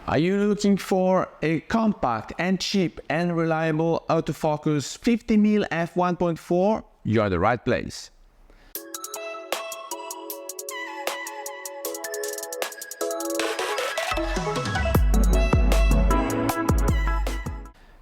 Are you looking for a compact and cheap and reliable autofocus 50mm f1.4? You're at the right place.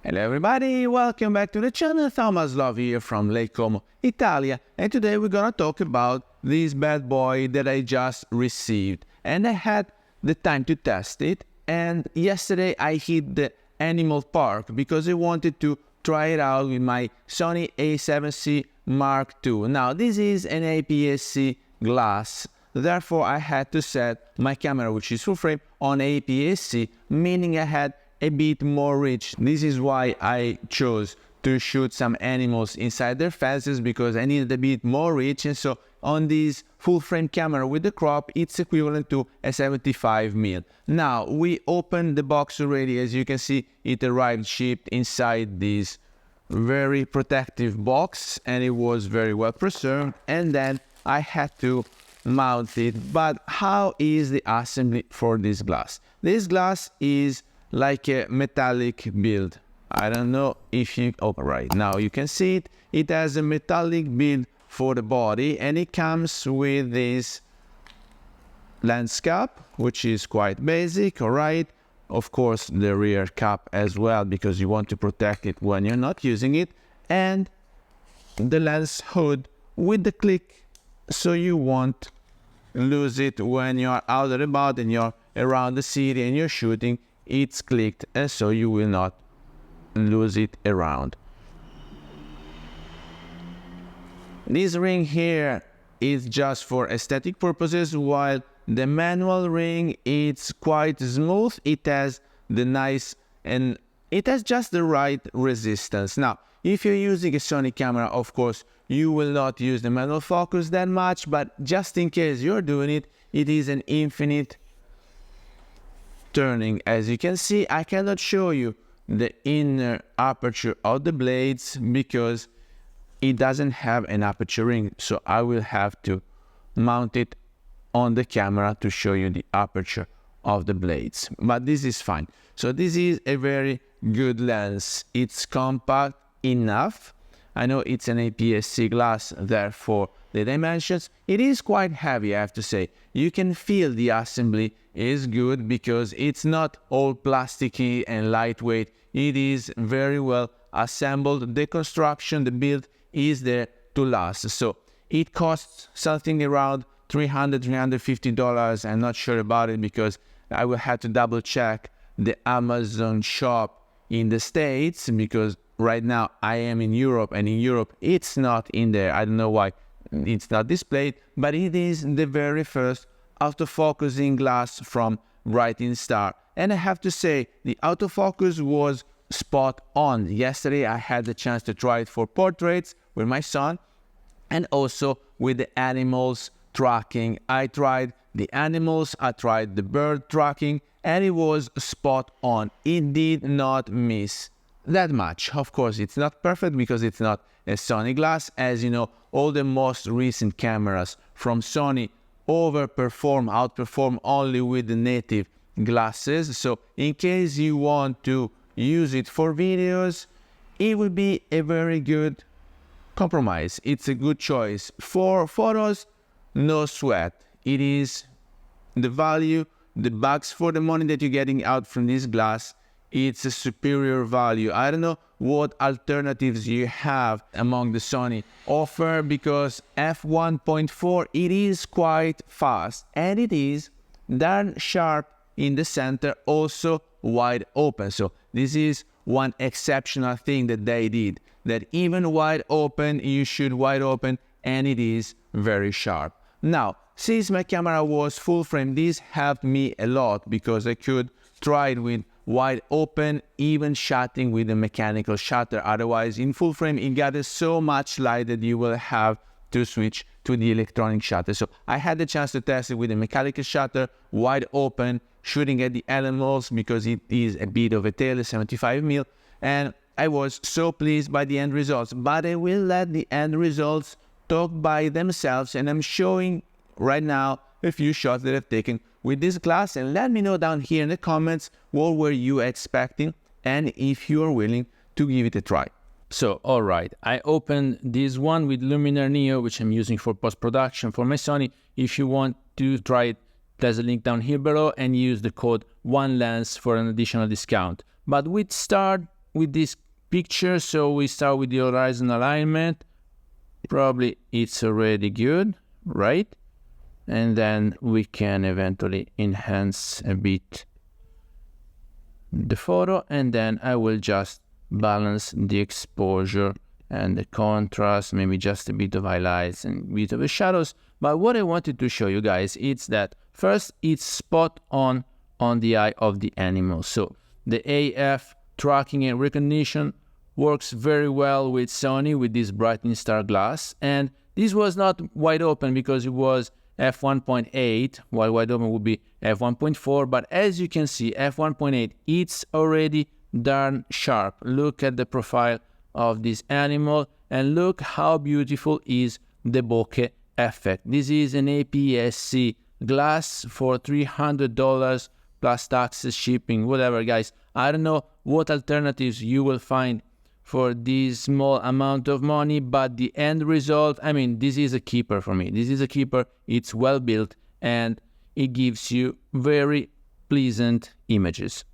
Hello everybody, welcome back to the channel. Thomas Love here from Leica M-mount, Italia, and today we're gonna talk about this bad boy that I just received, and I had the time to test it. And yesterday I hit the animal park because I wanted to try it out with my Sony A7C Mark II. Now this is an APS-C glass, therefore I had to set my camera, which is full frame, on APS-C, meaning I had a bit more reach. This is why I chose to shoot some animals inside their fences, because I needed a bit more reach. And so on this full frame camera with the crop, it's equivalent to a 75mm. Now we opened the box already. As you can see, it arrived shipped inside this very protective box, and it was very well preserved. And then I had to mount it. But how is the assembly for this glass? This glass is like a metallic build. I don't know if you, oh, right now you can see it. It has a metallic build for the body, and it comes with this lens cap, which is quite basic, all right. Of course, the rear cap as well, because you want to protect it when you're not using it, and the lens hood with the click, so you won't lose it when you're out and about and you're around the city and you're shooting. It's clicked, and so you will not lose it around. This ring here is just for aesthetic purposes, while the manual ring, it's quite smooth. It has the nice, and it has just the right resistance. Now, if you're using a Sony camera, of course, you will not use the manual focus that much, but just in case you're doing it, it is an infinite turning. As you can see, I cannot show you the inner aperture of the blades because it doesn't have an aperture ring, so I will have to mount it on the camera to show you the aperture of the blades, but this is fine. So this is a very good lens. It's compact enough. I know it's an APS-C glass, therefore the dimensions, it is quite heavy, I have to say. You can feel the assembly is good because it's not all plasticky and lightweight. It is very well assembled. The construction, the build is there to last. So it costs something around $300–350. I'm not sure about it because I will have to double check the Amazon shop in the States, because right now I am in Europe, and in Europe it's not in there. I don't know why it's not displayed, but it is the very first autofocusing glass from Brightin Star. And I have to say, the autofocus was spot on. Yesterday I had the chance to try it for portraits with my son, and also with the animals tracking. I tried the animals, I tried the bird tracking, and it was spot on. It did not miss that much. Of course, it's not perfect because it's not a Sony glass. As you know, all the most recent cameras from Sony outperform only with the native glasses. So in case you want to use it for videos, it would be a very good compromise. It's a good choice. For photos, no sweat. It is the value, the bucks for the money that you're getting out from this glass. It's a superior value. I don't know what alternatives you have among the Sony offer, because f1.4, it is quite fast, and it is darn sharp in the center, also wide open. So this is one exceptional thing that they did, that even wide open, you shoot wide open, and it is very sharp. Now, since my camera was full frame, this helped me a lot because I could try it with wide open, even shutting with a mechanical shutter. Otherwise, in full frame, it gathers so much light that you will have to switch to the electronic shutter. So I had the chance to test it with a mechanical shutter, wide open, shooting at the animals because it is a bit of a tail, 75mm, and I was so pleased by the end results. But I will let the end results talk by themselves, and I'm showing right now a few shots that I've taken with this glass, and let me know down here in the comments what were you expecting and if you are willing to give it a try. So, alright, I opened this one with Luminar Neo, which I'm using for post-production for my Sony. If you want to try it, there's a link down here below, and use the code ONELENS for an additional discount. But we start with this picture, so we start with the horizon alignment. Probably it's already good, right? And then we can eventually enhance a bit the photo, and then I will just balance the exposure and the contrast, maybe just a bit of highlights and a bit of the shadows. But what I wanted to show you guys is that first, it's spot on the eye of the animal. So the AF tracking and recognition works very well with Sony with this Brightin Star glass. And this was not wide open because it was f1.8, while wide open would be f1.4. But as you can see, f1.8, it's already darn sharp. Look at the profile of this animal and look how beautiful is the bokeh effect. This is an APS-C glass for $300 plus taxes, shipping, whatever, guys. I don't know what alternatives you will find for this small amount of money, but the end result, I mean, this is a keeper for me. This is a keeper. It's well built and it gives you very pleasant images.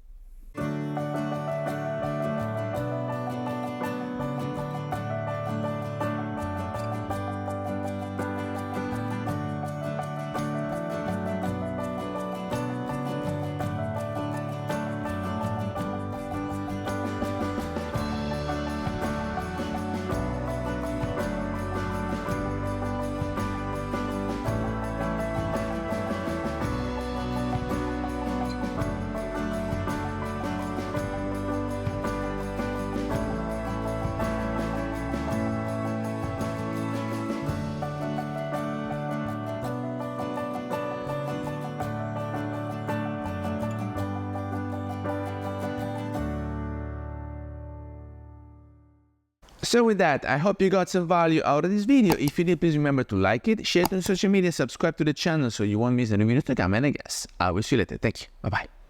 So with that, I hope you got some value out of this video. If you did, please remember to like it, share it on social media, subscribe to the channel so you won't miss any videos to come, and I guess I will see you later. Thank you. Bye-bye.